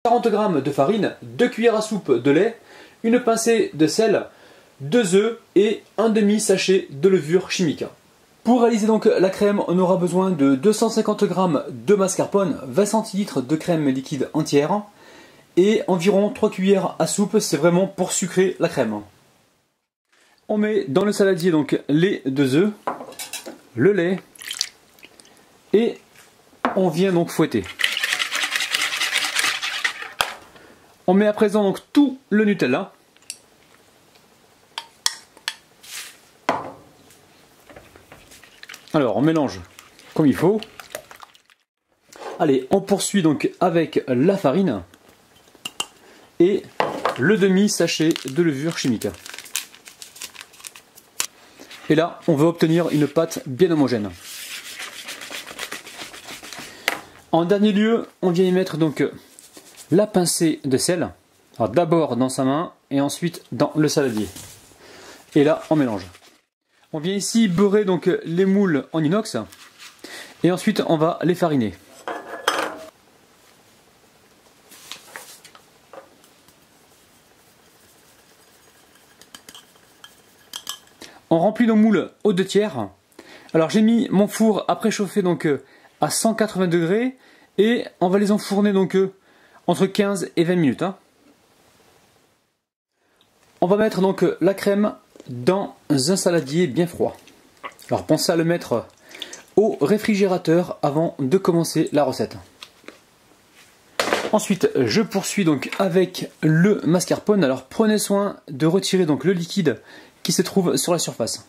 40 g de farine, 2 cuillères à soupe de lait, une pincée de sel, 2 œufs et un demi sachet de levure chimique. Pour réaliser donc la crème, on aura besoin de 250 g de mascarpone, 20 centilitres de crème liquide entière et environ 3 cuillères à soupe, c'est vraiment pour sucrer la crème. On met dans le saladier donc les 2 œufs, le lait et on vient donc fouetter. On met à présent donc tout le Nutella. Alors on mélange comme il faut. Allez, on poursuit donc avec la farine et le demi-sachet de levure chimique. Et là, on veut obtenir une pâte bien homogène. En dernier lieu, on vient y mettre donc la pincée de sel. Alors d'abord dans sa main et ensuite dans le saladier. Et là, on mélange. On vient ici beurrer donc les moules en inox et ensuite on va les fariner. On remplit nos moules aux 2/3. Alors j'ai mis mon four à préchauffer donc à 180 degrés et on va les enfourner donc entre 15 et 20 minutes. On va mettre donc la crème dans un saladier bien froid. Alors pensez à le mettre au réfrigérateur avant de commencer la recette. Ensuite je poursuis donc avec le mascarpone. Alors prenez soin de retirer donc le liquide qui se trouve sur la surface.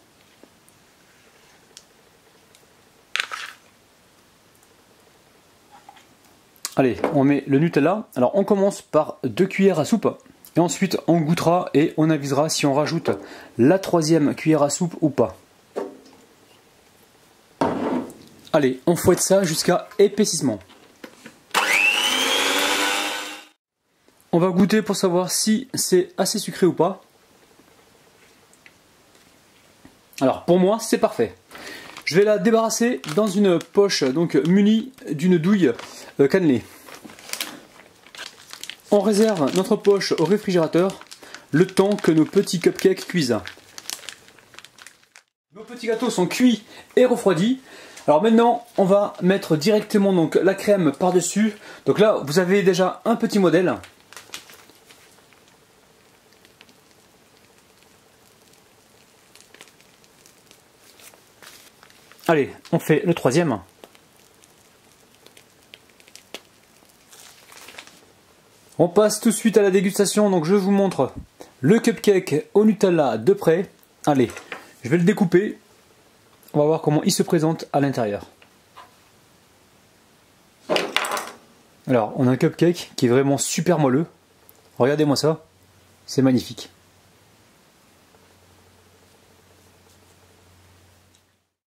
Allez, on met le Nutella. Alors on commence par 2 cuillères à soupe. Et ensuite on goûtera et on avisera si on rajoute la 3e cuillère à soupe ou pas. Allez, on fouette ça jusqu'à épaississement. On va goûter pour savoir si c'est assez sucré ou pas. Alors pour moi c'est parfait. Je vais la débarrasser dans une poche donc munie d'une douille cannelée. On réserve notre poche au réfrigérateur le temps que nos petits cupcakes cuisent. Nos petits gâteaux sont cuits et refroidis. Alors maintenant on va mettre directement donc la crème par dessus. Donc là vous avez déjà un petit modèle. Allez, on fait le 3e. On passe tout de suite à la dégustation, donc je vous montre le cupcake au Nutella de près. Allez, je vais le découper. On va voir comment il se présente à l'intérieur. Alors, on a un cupcake qui est vraiment super moelleux. Regardez-moi ça, c'est magnifique.